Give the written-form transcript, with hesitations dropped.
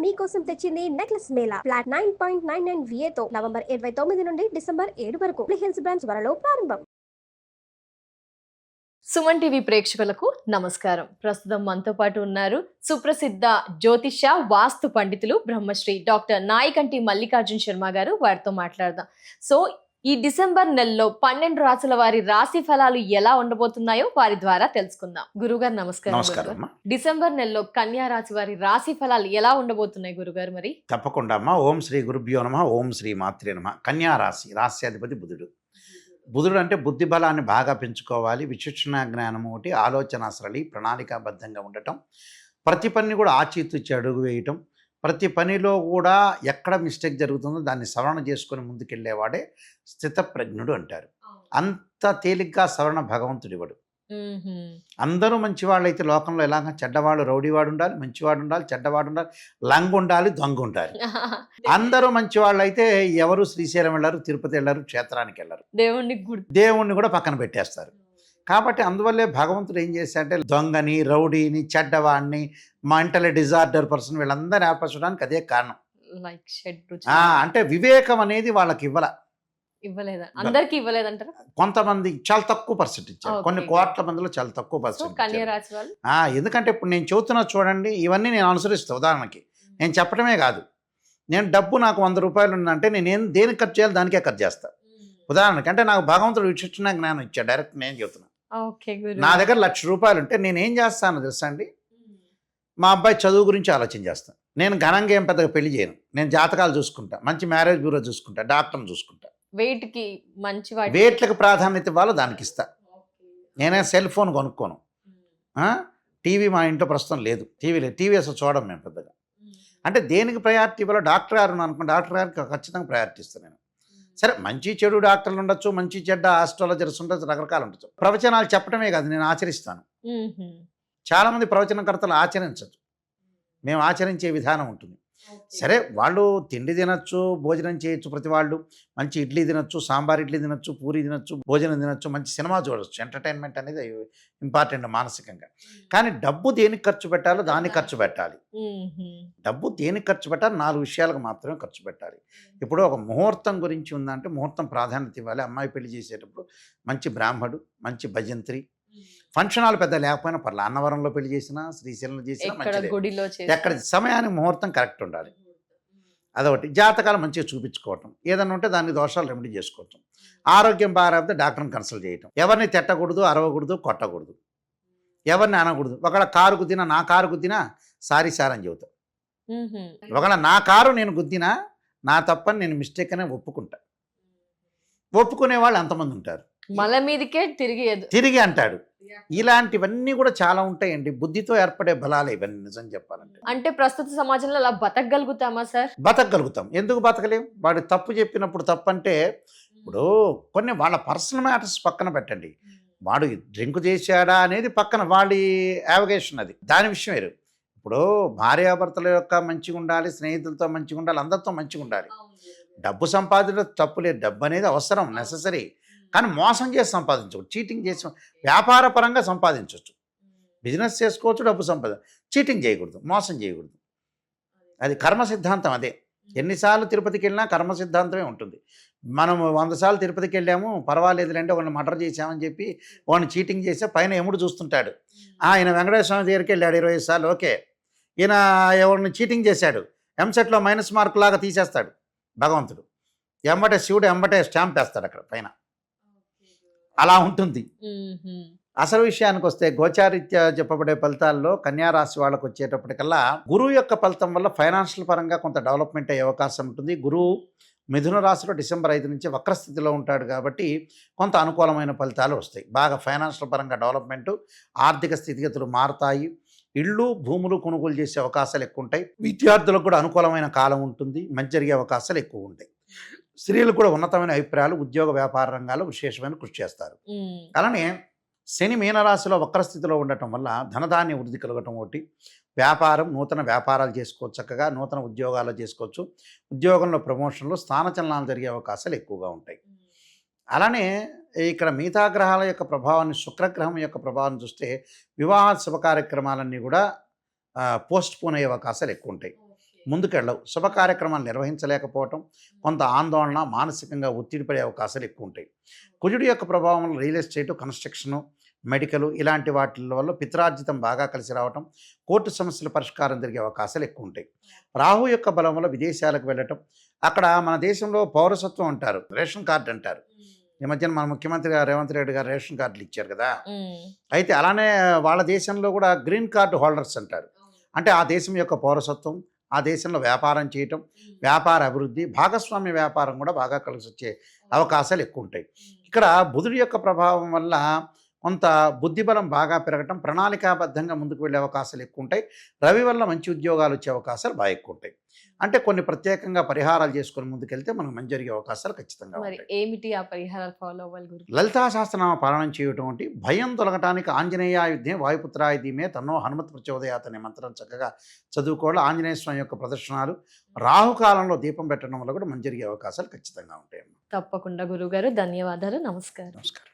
మీకోసం తెచ్చింది necklace Mela flat 9.99 VA తో నవంబర్ 29 నుండి డిసెంబర్ 7 వరకు హిల్స్ బ్రాంచ్ త్వరలో ప్రారంభం. సుమన్ టీవీ ప్రేక్షకులకు నమస్కారం. ప్రస్తుతం మనతో పాటు ఉన్నారు సుప్రసిద్ధ జ్యోతిష వాస్తు పండితులు బ్రహ్మశ్రీ డాక్టర్ నాయకంటి మల్లికార్జున్ శర్మ గారు. వారితో మాట్లాడదాం. సో ఈ డిసెంబర్ నెలలో 12 రాసుల వారి రాశి ఫలాలు ఎలా ఉండబోతున్నాయో వారి ద్వారా తెలుసుకుందాం. గురుగారు నమస్కారం. డిసెంబర్ నెలలో కన్యా రాశి వారి రాశి ఫలాలు ఎలా ఉండబోతున్నాయి గురుగారు? మరి తప్పకుండా అమ్మా. ఓం శ్రీ గురుభ్యో నమః. ఓం శ్రీ మాత్రే నమః. కన్యా రాశి రాశ్యాధిపతి బుధుడు. బుధుడు అంటే బుద్ధి బలాన్ని బాగా పెంచుకోవాలి, విచక్షణ జ్ఞానం ఒకటి, ఆలోచన సరళి, ప్రణాళికాబద్ధంగా ఉండటం, ప్రతి పని కూడా ఆచితూచి అడుగు వేయటం, ప్రతి పనిలో కూడా ఎక్కడ మిస్టేక్ జరుగుతుందో దాన్ని సవరణ చేసుకొని ముందుకెళ్ళేవాడే స్థితప్రజ్ఞుడు అంటారు. అంత తేలిగ్గా సవరణ భగవంతుడివాడు. అందరూ మంచివాళ్ళు అయితే లోకంలో ఎలాగ చెడ్డవాడు రౌడీవాడు ఉండాలి, మంచివాడు ఉండాలి, చెడ్డవాడు ఉండాలి, లంగ్ ఉండాలి, దొంగ ఉండాలి. అందరూ మంచివాళ్ళు అయితే ఎవరు శ్రీశైలం వెళ్ళారు, తిరుపతి వెళ్ళారు, క్షేత్రానికి వెళ్ళారు, దేవుణ్ణి కూడా పక్కన పెట్టేస్తారు. కాబట్టి అందువల్లే భగవంతుడు ఏం చేశాడంటే దొంగని, రౌడీని, చెడ్డవాడిని, మెంటల్ డిజార్డర్ పర్సన్ వీళ్ళందరినీ ఏర్పరచడానికి అదే కారణం. అంటే వివేకం అనేది వాళ్ళకి అందరికీ ఇవ్వలేదంటారు. కొంతమంది చాలా తక్కువ పర్సెంట్ ఇచ్చారు, కొన్ని కోట్ల మందిలో చాలా తక్కువ పర్సెంట్. ఎందుకంటే ఇప్పుడు నేను చెబుతున్నా చూడండి, ఇవన్నీ నేను అనుసరిస్తాను. ఉదాహరణకి నేను చెప్పడమే కాదు, నేను డబ్బు నాకు 100 రూపాయలు ఉందంటే నేను దేనికి ఖర్చు చేయాలి దానికే ఖర్చు చేస్తాను. ఉదాహరణకి అంటే నాకు భగవంతుడు విచక్షణ జ్ఞానం ఇచ్చాడు. డైరెక్ట్ నేను చెబుతున్నా, నా దగ్గర 1,00,000 రూపాయలు ఉంటే నేను ఏం చేస్తాను తెలుసా అండి? మా అబ్బాయి చదువు గురించి ఆలోచన చేస్తాను. నేను ఘనంగా ఏం పెద్దగా పెళ్లి చేయను. నేను జాతకాలు చూసుకుంటా, మంచి మ్యారేజ్ బ్యూరో చూసుకుంటా, డాక్టర్ని చూసుకుంటా. వెయిట్లకు ప్రాధాన్యత ఇవ్వాలో దానికి ఇస్తా. నేనే సెల్ ఫోన్ కొనుక్కోను. టీవీ మా ఇంట్లో ప్రస్తుతం లేదు, టీవీ అసలు చూడడం మేము పెద్దగా. అంటే దేనికి ప్రయారిటీ ఇవ్వాలో డాక్టర్ గారు అనుకున్న డాక్టర్ గారికి ఖచ్చితంగా ప్రయారిటీ ఇస్తాను నేను. సరే, మంచి చెడు డాక్టర్లు ఉండొచ్చు, మంచి చెడ్డ ఆస్ట్రాలజర్స్ ఉండొచ్చు, రకరకాలు ఉండొచ్చు. ప్రవచనాలు చెప్పడమే కాదు, నేను ఆచరిస్తాను. చాలామంది ప్రవచనకర్తలు ఆచరించచ్చు, మేము ఆచరించే విధానం ఉంటుంది. సరే, వాళ్ళు తిండి తినచ్చు, భోజనం చేయొచ్చు. ప్రతి వాళ్ళు మంచి ఇడ్లీ తినచ్చు, సాంబార్ ఇడ్లీ తినచ్చు, పూరి తినచ్చు, భోజనం తినచ్చు, మంచి సినిమా చూడవచ్చు. ఎంటర్టైన్మెంట్ అనేది ఇంపార్టెంట్ మానసికంగా. కానీ డబ్బు దేనికి ఖర్చు పెట్టాలో దానికి ఖర్చు పెట్టాలి. డబ్బు దేనికి ఖర్చు పెట్టాలి? 4 విషయాలకు మాత్రమే ఖర్చు పెట్టాలి. ఇప్పుడు ఒక ముహూర్తం గురించి ఉందంటే ముహూర్తం ప్రాధాన్యత ఇవ్వాలి. అమ్మాయి పెళ్లి చేసేటప్పుడు మంచి బ్రాహ్మడు, మంచి భజంత్రి, ఫంక్షన్ హాల్ పెద్ద లేకపోయినా పర్లేదు, అన్నవరంలో పెళ్లి చేసినా, శ్రీశైలంలో చేసినా మంచిది. ఎక్కడ సమయానికి ముహూర్తం కరెక్ట్ ఉండాలి. అదొకటి. జాతకాలు మంచిగా చూపించుకోవటం, ఏదన్నా ఉంటే దానికి దోషాలు రెమెడీ చేసుకోవటం. ఆరోగ్యం బాగాలేకపోతే డాక్టర్ని కన్సల్ట్ చేయటం. ఎవరిని తిట్టకూడదు, అరవకూడదు, కొట్టకూడదు, ఎవరిని అనకూడదు. ఒకవేళ కారు గుద్దినా, నా కారు గుద్దినా సారీ సార్ అని చెబుతా. ఒకవేళ నా కారు నేను గుద్దినా నా తప్పని నేను మిస్టేక్ అనే ఒప్పుకుంటా. ఒప్పుకునే వాళ్ళు ఎంతమంది ఉంటారు? మళ్ళీ మీదికే తిరిగి అంటాడు. ఇలాంటివన్నీ కూడా చాలా ఉంటాయండి. బుద్ధితో ఏర్పడే బలాలు ఇవన్నీ. నిజం చెప్పాలంటే అంటే ప్రస్తుత సమాజంలో అలా బతకగలుగుతామా సార్? బతకగలుగుతాం. ఎందుకు బతకలేం? వాడు తప్పు చెప్పినప్పుడు తప్పు అంటే, ఇప్పుడు కొన్ని వాళ్ళ పర్సనల్ మ్యాటర్స్ పక్కన పెట్టండి. వాడు డ్రింక్ చేశాడా అనేది పక్కన, వాడి యావిగేషన్, అది దాని విషయం వేరు. ఇప్పుడు భార్యాభర్తల యొక్క మంచిగా ఉండాలి, స్నేహితులతో మంచిగా ఉండాలి, అందరితో మంచిగా ఉండాలి. డబ్బు సంపాదించడం తప్పులేదు, డబ్బు అనేది అవసరం, నెససరీ. కానీ మోసం చేసి సంపాదించవచ్చు, చీటింగ్ చేసి వ్యాపార పరంగా సంపాదించవచ్చు, బిజినెస్ చేసుకోవచ్చు, డబ్బు చీటింగ్ చేయకూడదు, మోసం చేయకూడదు. అది కర్మ సిద్ధాంతం. అదే ఎన్నిసార్లు తిరుపతికి వెళ్ళినా కర్మ సిద్ధాంతమే ఉంటుంది. మనం 100 సార్లు తిరుపతికి వెళ్ళాము, పర్వాలేదులేంటే ఒకరిని మర్డర్ చేసామని చెప్పి వాడిని చీటింగ్ చేస్తే పైన ఎముడు చూస్తుంటాడు. ఆయన వెంకటేశ్వర స్వామి దగ్గరికి వెళ్ళాడు 25 సార్లు, ఓకే. ఈయన ఎవరిని చీటింగ్ చేశాడు, ఎంసెట్లో మైనస్ మార్కు లాగా తీసేస్తాడు భగవంతుడు. ఎంబటే శివుడు ఎంబటే స్టాంప్ వేస్తాడు అక్కడ పైన. అలా ఉంటుంది. అసలు విషయానికి వస్తే గోచారీత్యా చెప్పబడే ఫలితాల్లో కన్యారాశి వాళ్ళకు వచ్చేటప్పటికల్లా గురువు యొక్క ఫలితం వల్ల ఫైనాన్షియల్ పరంగా కొంత డెవలప్మెంట్ అయ్యే అవకాశం ఉంటుంది. గురువు మిథున రాశిలో డిసెంబర్ 5 నుంచి వక్రస్థితిలో ఉంటాడు కాబట్టి కొంత అనుకూలమైన ఫలితాలు వస్తాయి. బాగా ఫైనాన్షియల్ పరంగా డెవలప్మెంటు, ఆర్థిక స్థితిగతులు మారుతాయి. ఇళ్ళు, భూములు కొనుగోలు చేసే అవకాశాలు ఎక్కువ ఉంటాయి. విద్యార్థులకు కూడా అనుకూలమైన కాలం ఉంటుంది, మంచి జరిగే అవకాశాలు ఎక్కువ ఉంటాయి. స్త్రీలు కూడా ఉన్నతమైన అభిప్రాయాలు, ఉద్యోగ వ్యాపార రంగాల్లో విశేషమైన కృషి చేస్తారు. అలానే శని మీనరాశిలో వక్రస్థితిలో ఉండటం వల్ల ధనధాన్య వృద్ధి కలగటం ఒకటి. వ్యాపారం, నూతన వ్యాపారాలు చేసుకోవచ్చు, చక్కగా నూతన ఉద్యోగాలు చేసుకోవచ్చు. ఉద్యోగంలో ప్రమోషన్లు, స్థానచలనాలు జరిగే అవకాశాలు ఎక్కువగా ఉంటాయి. అలానే ఇక్కడ మిగతా గ్రహాల యొక్క ప్రభావాన్ని, శుక్రగ్రహం యొక్క ప్రభావాన్ని చూస్తే వివాహ శుభ కార్యక్రమాలన్నీ కూడా పోస్ట్ పోన్ అయ్యే అవకాశాలు ఎక్కువ ఉంటాయి. ముందుకెళ్ళవు. శుభ కార్యక్రమాలు నిర్వహించలేకపోవటం, కొంత ఆందోళన, మానసికంగా ఒత్తిడి పడే అవకాశాలు ఎక్కువ ఉంటాయి. కుజుడి యొక్క ప్రభావం రియల్ ఎస్టేట్, కన్స్ట్రక్షను, మెడికల్ ఇలాంటి వాటి వల్ల పిత్రార్జితం బాగా కలిసి రావటం, కోర్టు సమస్యల పరిష్కారం జరిగే అవకాశాలు ఎక్కువ ఉంటాయి. రాహు యొక్క బలం వల్ల విదేశాలకు వెళ్ళటం, అక్కడ మన దేశంలో పౌరసత్వం అంటారు, రేషన్ కార్డు అంటారు. ఈ మధ్యన మన ముఖ్యమంత్రి గారు రేవంత్ రెడ్డి గారు రేషన్ కార్డులు ఇచ్చారు కదా. అయితే అలానే వాళ్ళ దేశంలో కూడా గ్రీన్ కార్డు హోల్డర్స్ అంటారు. అంటే ఆ దేశం యొక్క పౌరసత్వం, ఆ దేశంలో వ్యాపారం చేయటం, వ్యాపార అభివృద్ధి, భాగస్వామ్య వ్యాపారం కూడా బాగా కలిసి వచ్చే అవకాశాలు ఎక్కువ ఉంటాయి. ఇక్కడ బుధుడి యొక్క ప్రభావం వల్ల కొంత బుద్ధిబలం బాగా పెరగటం, ప్రణాళికాబద్ధంగా ముందుకు వెళ్ళే అవకాశాలు ఎక్కువ ఉంటాయి. రవి వల్ల మంచి ఉద్యోగాలు వచ్చే అవకాశాలు బాగా ఎక్కువ ఉంటాయి. అంటే కొన్ని ప్రత్యేకంగా పరిహారాలు చేసుకొని ముందుకెళ్తే మనకు మంచి జరిగే అవకాశాలు ఖచ్చితంగా మరి ఉంటాయి. ఏమిటి ఆ పరిహారాలు ఫాలో అవ్వాలి గురు? లలితా సహస్రనామ పాలన చేయటం అంటే భయం తొలగటానికి ఆంజనేయాయుధ్యం వాయుపుత్రాయుధీమే తన్నో హనుమత్ ప్రచోదయాత్ అనే మంత్రం చక్కగా చదువుకోవాలి. ఆంజనేయ స్వామి యొక్క ప్రదర్శనలు, రాహుకాలంలో దీపం పెట్టడం వల్ల కూడా మంచి జరిగే అవకాశాలు ఖచ్చితంగా ఉంటాయి. తప్పకుండా గురుగారు, ధన్యవాదాలు, నమస్కారం. నమస్కారం.